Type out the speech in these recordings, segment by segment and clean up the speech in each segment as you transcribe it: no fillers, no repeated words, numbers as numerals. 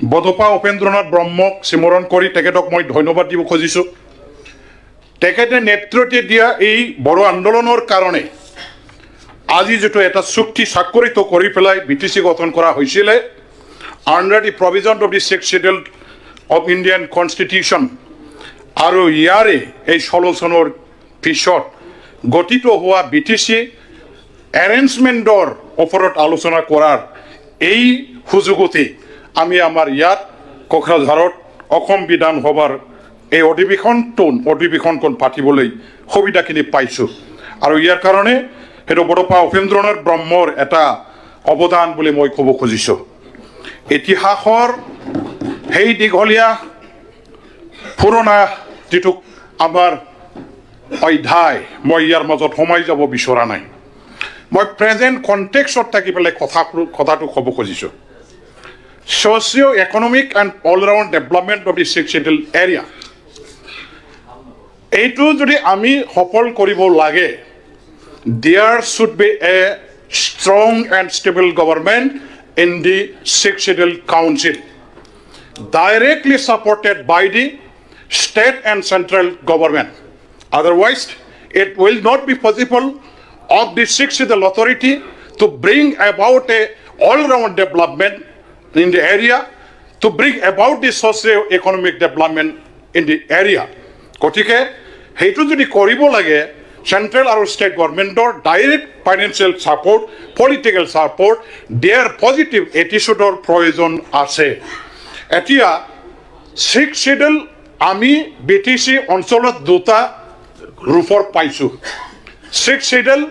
বদপা উপেন্দ্ৰনাথ ব্ৰহ্মক স্মৰণ কৰি তেখেতক মই ধন্যবাদ দিব খুজিছোঁ। তেখেতে নেতৃত্ব দিয়া এই বড়ো আন্দোলনৰ কাৰণে আজি যেটো এটা চুক্তি স্বাক্ষৰিত কৰি পেলাই BTC গঠন কৰা হৈছিলে under the provision of the 6th Schedule of Indian constitution আৰু ইয়াৰে এই 16 চনৰ পিছত গঠিত হোৱা BTC এৰেঞ্জমেণ্টৰ ওপৰত আলোচনা কৰাৰ এই সুযোগতে আমি আমাৰ ইয়াত কোকৰাঝাৰত অসম বিধানসভাৰ এই অধিৱেশনখন পাতিবলৈ সুবিধাখিনি পাইছোঁ আৰু ইয়াৰ কাৰণে সেইটো বড়োপা উপেন্দ্ৰনাথ ব্ৰহ্মৰ এটা অৱদান বুলি মই ক'ব খুজিছোঁ। ইতিহাসৰ সেই দীঘলীয়া পুৰণা যিটো আমাৰ অধ্যায় মই ইয়াৰ মাজত সোমাই যাব বিচৰা নাই। মই প্ৰেজেণ্ট কনটেক্সট থাকি পেলাই কথাটো ক'ব খুজিছোঁ। Socio-economic and all-round development of the 6th Schedule area. এইটো যদি আমি সফল কৰিব লাগে, there should be a strong and stable government in the 6th Schedule Council, directly supported by the state and central government. Otherwise, it will not be possible of the 6th Schedule authority to bring about a all-round development in the area, to bring about the socio-economic development in the area. গতিকে সেইটো যদি কৰিব লাগে central আৰু state গভৰ্ণমেণ্টৰ direct financial support, political support, their positive এটিচিউডৰ প্ৰয়োজন আছে। এতিয়া 6th Schedule আমি BTC অঞ্চলত দুটা ৰূপৰ পাইছোঁ। 6th Schedule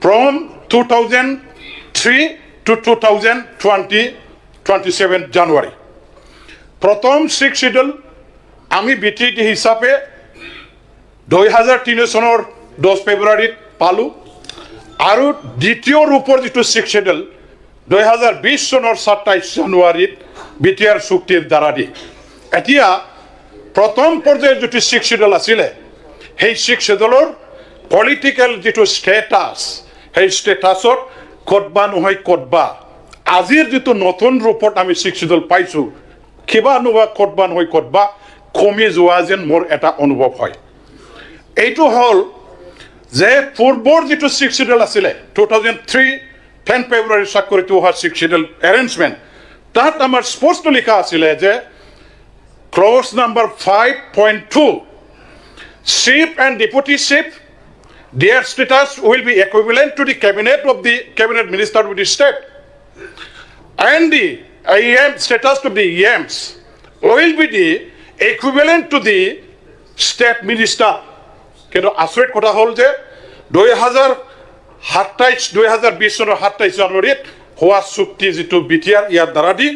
from 2003 to 2027 January. প্ৰথম 6th Schedule আমি BTT হিচাপে 2003 চনৰ 10 ফেব্ৰুৱাৰীত পালোঁ আৰু দ্বিতীয় ৰূপৰ যিটো 6th Schedule 2020 চনৰ 27 জানুৱাৰীত BTR চুক্তিৰ দ্বাৰা দি। এতিয়া প্ৰথম পৰ্যায়ৰ যিটো 6th Schedule আছিলে সেই 6th Scheduleৰ পলিটিকেল যিটো ষ্টেটাছ সেই ষ্টেটাছত ক'তবা নহয় ক'তবা আজিৰ যিটো নতুন ৰূপত আমি 6th Schedule পাইছোঁ কিবা নোহোৱা ক'তবা নহয় ক'তবা কমি যোৱা যেন মোৰ এটা অনুভৱ হয়। এইটো হ'ল যে পূৰ্বৰ যিটো 6th Schedule আছিলে 2003 10 ফেব্ৰুৱাৰী স্বাক্ষৰিত হোৱা 6th Schedule এৰেঞ্জমেণ্ট তাত আমাৰ স্পষ্ট লিখা আছিলে যে close number 5.2 chief and deputy chief, their status will be equivalent to the cabinet of the cabinet minister of the state, and the EM status of the EMs will be the equivalent to the state minister. কিন্তু আচৰিত কথা হ'ল যে 2020 চনৰ 27 জানুৱাৰীত হোৱা চুক্তি যিটো BTR ইয়াৰ দ্বাৰা দি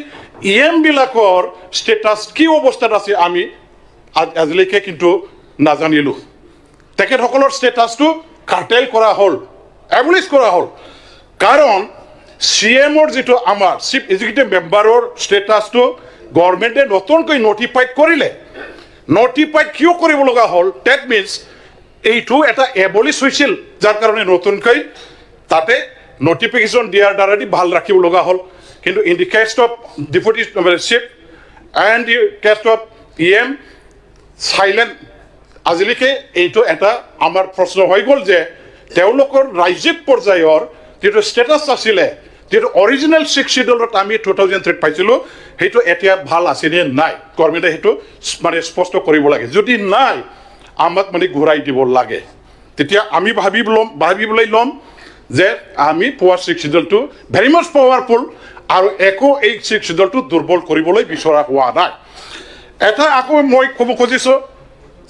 EM বিলাকৰ ষ্টেটাছ কি অৱস্থাত আছে আমি আজিলৈকে কিন্তু নাজানিলোঁ। তেখেতসকলৰ ষ্টেটাছটো কাৰ্টেল কৰা হ'ল, এবলিছ কৰা হ'ল, কাৰণ CMৰ যিটো আমাৰ চিফ এক্সিকিউটিভ মেম্বাৰৰ ষ্টেটাছটো গভৰ্ণমেণ্টে নতুনকৈ নটিফাইড কৰিলে। নটিফাইড কিয় কৰিব লগা হ'ল? ডেট মিনছ এইটো এটা এবলিছ হৈছিল, যাৰ কাৰণে নতুনকৈ তাতে নটিফিকেশ্যন দিয়াৰ দ্বাৰা দি ভাল ৰাখিব লগা হ'ল। কিন্তু ইন দি কেষ্ট অফ ডেপুটি চিফ এণ্ড দি কেষ্ট অফ EM চাইলেণ্ট। আজিলৈকে এইটো এটা আমাৰ প্ৰশ্ন হৈ গ'ল যে তেওঁলোকৰ ৰাজ্যিক পৰ্যায়ৰ যিটো ষ্টেটাছ আছিলে, যিটো অৰিজিনেল 6th Schedule আমি 2003 পাইছিলোঁ, সেইটো এতিয়া ভাল আছেনে নাই গভৰ্ণমেণ্টে সেইটো মানে স্পষ্ট কৰিব লাগে। যদি নাই আমাক মানে ঘূৰাই দিব লাগে। তেতিয়া আমি ভাবিবলৈ ল'ম যে আমি পোৱা 6th Schedule ভেৰি মাছ পাৱাৰফুল আৰু একো এই 6th Schedule দুৰ্বল কৰিবলৈ বিচৰা হোৱা নাই। এটা আকৌ মই ক'ব খুজিছোঁ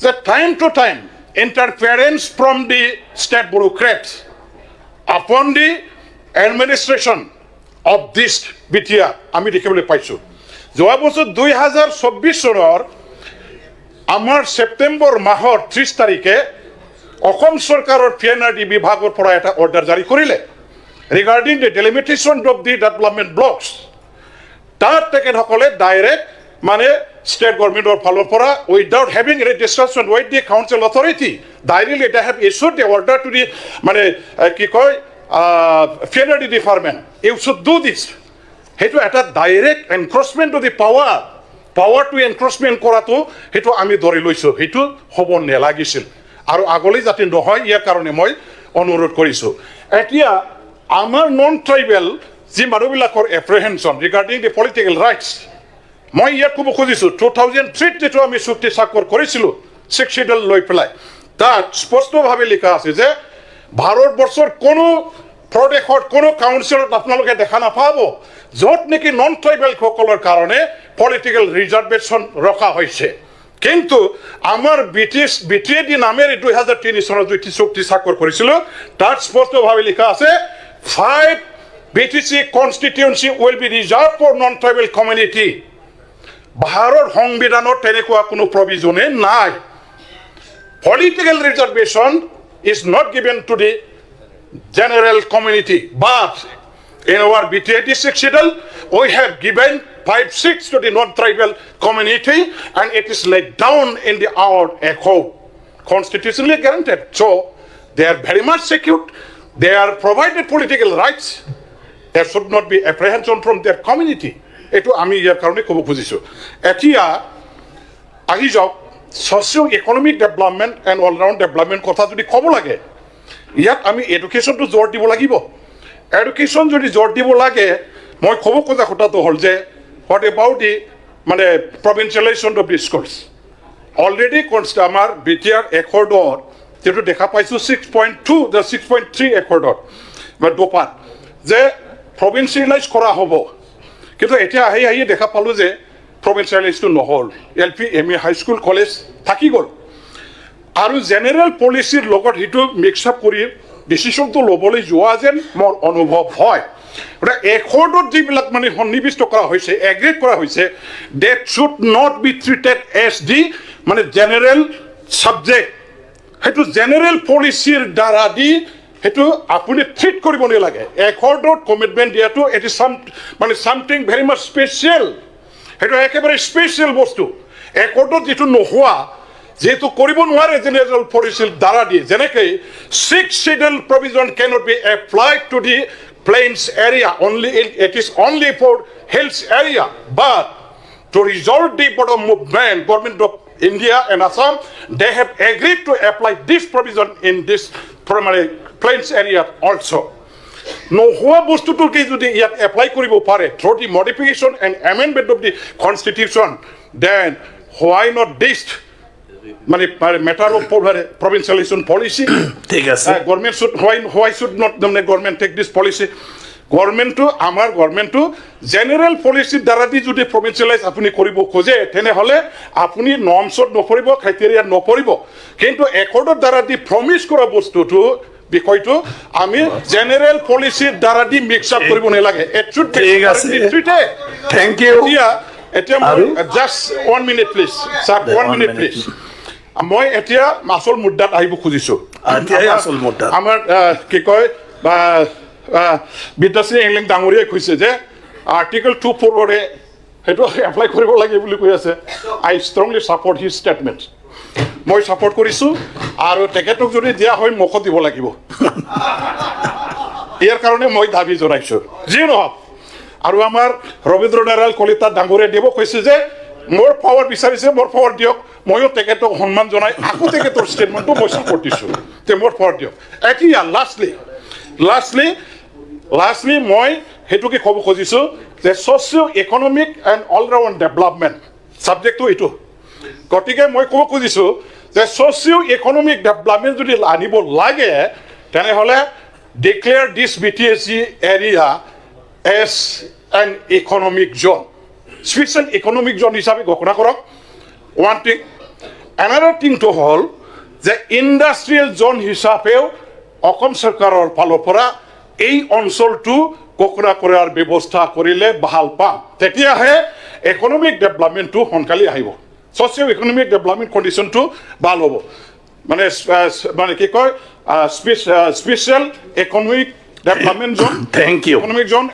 যে time to time interference from the state bureaucrats upon the administration of this BTR আমি দেখিবলৈ পাইছোঁ। যোৱা বছৰ 2024 চনৰ আমাৰ ছেপ্টেম্বৰ মাহৰ 30 তাৰিখে অসম চৰকাৰৰ PNRD বিভাগৰ পৰা এটা অৰ্ডাৰ জাৰি কৰিলে regarding the delimitation of the development blocks. তাত তেখেতসকলে ডাইৰেক্ট মানে state government or Palopora without having a discussion with the council authority. Directly they have issued the order to the PNRD department. You should do this. সেইটো এটা direct encroachment of the পাৱাৰটো encroachment কৰাটো সেইটো আমি ধৰি লৈছোঁ, সেইটো হ'ব নালাগিছিল আৰু আগলৈ যাতে নহয় ইয়াৰ কাৰণে মই অনুৰোধ কৰিছোঁ। এতিয়া আমাৰ নন ট্ৰাইবেল যি মানুহবিলাকৰ এপ্ৰিহেনশ্যন ৰিগাৰ্ডিং দি পলিটিকেল ৰাইটছ, মই ইয়াত ক'ব খুজিছোঁ 2003 যিটো আমি চুক্তি স্বাক্ষৰ কৰিছিলোঁ 6 শিডিউল লৈ পেলাই, তাত স্পষ্টভাৱে লিখা আছে যে ভাৰতবৰ্ষৰ কোনো প্ৰদেশত কোনো কাউন্সিলত আপোনালোকে দেখা নাপাব য'ত নেকি নন ট্ৰাইবেলসকলৰ কাৰণে পলিটিকেল ৰিজাৰ্ভেশ্যন ৰখা হৈছে। কিন্তু আমাৰ BTD নামেৰে 2003 চনত যি চুক্তি স্বাক্ষৰ কৰিছিলোঁ তাত স্পষ্টভাৱে লিখা আছে 5 BTC constituency will be reserved for non-tribal community. Bharat সংবিধানত তেনেকুৱা কোনো প্ৰভিজনে নাই। Political reservation is not given to the general community, but in our BTD schedule we have given 5/6 to the non-tribal community, and it is laid down in our accord, constitutionally guaranteed. So they are very much secured. They are provided political rights. There should not be apprehension from their community. এইটো আমি ইয়াৰ কাৰণে ক'ব খুজিছোঁ। এতিয়া আহি যাওক socio' economic development and all-round development কথা যদি ক'ব লাগে, ইয়াত আমি এডুকেশ্যনটো জোৰ দিব লাগিব। এডুকেশ্যন যদি জোৰ দিব লাগে, মই ক'ব খোজা কথাটো হ'ল যে হোৱাট এবাউট দি মানে provincialisation of the schools already আমাৰ BTR একৰ্ডত যিটো দেখা পাইছোঁ 6.3 একৰ্ডত বা দোপাত যে প্ৰভিঞ্চিয়েলাইজ কৰা হ'ব, কিন্তু এতিয়া আহি দেখা পালোঁ যে প্ৰভিঞ্চিয়েলাইজটো নহ'ল। LP ME হাইস্কুল কলেজ থাকি গ'ল আৰু জেনেৰেল পলিচিৰ লগত সেইটো মিক্স আপ কৰি ডিচিশ্যনটো ল'বলৈ যোৱা যেন মোৰ অনুভৱ হয়। গতিকে একৰ্ডত যিবিলাক মানে সন্নিৱিষ্ট কৰা হৈছে, এগ্ৰিড কৰা হৈছে, that should not be treated as the মানে জেনেৰেল ছাবজেক্ট, সেইটো জেনেৰেল পলিচিৰ দ্বাৰা দি সেইটো আপুনি ট্ৰিট কৰিব নালাগে। একৰ্ডত কমিটমেণ্ট দিয়াটো এটি মানে ছামথিং ভেৰি মাছ স্পেচিয়েল, সেইটো একেবাৰে স্পেচিয়েল বস্তু। একৰ্ডত যিটো নোহোৱা, যেহেতু কৰিব নোৱাৰে জেনেৰেল পলিচিৰ দ্বাৰা দি, যেনেকৈ 6 schedule provision cannot be applied to the plains area, it is only for hills area, but to resolve the border movement, government of India and Assam, they have agreed to apply this provision in this primary plains area also. নোহোৱা বস্তুটোকে যদি ইয়াত apply কৰিব পাৰে through the modification and amendment of the constitution, then why not this মানে matter of provincialization policy? ঠিক আছে, government should why should not the government take this policy? গভৰ্ণমেণ্টটো আমাৰ গভৰ্ণমেণ্টটো general পলিচিৰ দ্বাৰা দি যদি প্ৰভিঞ্চিয়েলাইজ আপুনি কৰিব খোজে তেনেহ'লে আপুনি নৰ্মছত নপৰিব, ক্ৰাইটেৰিয়াত নপৰিব। কিন্তু একৰ্ডৰ দ্বাৰা দি প্ৰমিছ কৰা বস্তুটো বিষয়টো আমি জেনেৰেল পলিচিৰ দ্বাৰা দি মিক্স আপ কৰিব নালাগে। Thank you. এতিয়া মই just 1 minute please sir, 1 minute please. মই এতিয়া আচল মুদ্দাত আহিব খুজিছোঁ। আমাৰ কি কয় বা বিদ্যাশ্ৰী এংলিং ডাঙৰীয়াই কৈছে যে আৰ্টিকল 2(4)ৰে সেইটো এপ্লাই কৰিব লাগে বুলি কৈ আছে। আই ষ্ট্ৰংলি ছাপৰ্ট হিজ ষ্টেটমেণ্ট। মই ছাপৰ্ট কৰিছোঁ আৰু তেখেতক যদি দিয়া হয় মোকো দিব লাগিব, ইয়াৰ কাৰণে মই দাবী জনাইছোঁ। যি নহওক, আৰু আমাৰ ৰবীন্দ্ৰ নাৰায়ণ কলিতা ডাঙৰীয়াই দিব কৈছে যে মোৰ পাৱাৰ বিচাৰিছে, মোৰ পাৱাৰ দিয়ক। ময়ো তেখেতক সন্মান জনাই আকৌ তেখেতৰ ষ্টেটমেণ্টটো মই ছাপৰ্ট দিছোঁ যে মোৰ পাৱাৰ দিয়ক। এতিয়া লাষ্টলি মই সেইটোকে ক'ব খুজিছোঁ যে socio' economic and all-round development ছাবজেক্টটো এইটো। গতিকে মই ক'ব খুজিছোঁ যে ছ'চিঅ' ইকনমিক ডেভেলপমেণ্ট যদি আনিব লাগে তেনেহ'লে declare this BTC area as an economic zone, special economic zone হিচাপে ঘোষণা কৰক। One thing. এনাডাৰ থিংটো হ'ল যে ইণ্ডাষ্ট্ৰিয়েল জ'ন হিচাপেও অসম চৰকাৰৰ ফালৰ পৰা এই অঞ্চলটো ঘোষণা কৰাৰ ব্যৱস্থা কৰিলে ভাল পাম। তেতিয়াহে ইকনমিক ডেভেলপমেণ্টটো সোনকালে আহিব, ছ'চিঅ' ইকনমিক ডেভেলপমেণ্ট কণ্ডিশ্যনটো ভাল হ'ব। মানে কি কয় special economic development zone, thank you. Economic zone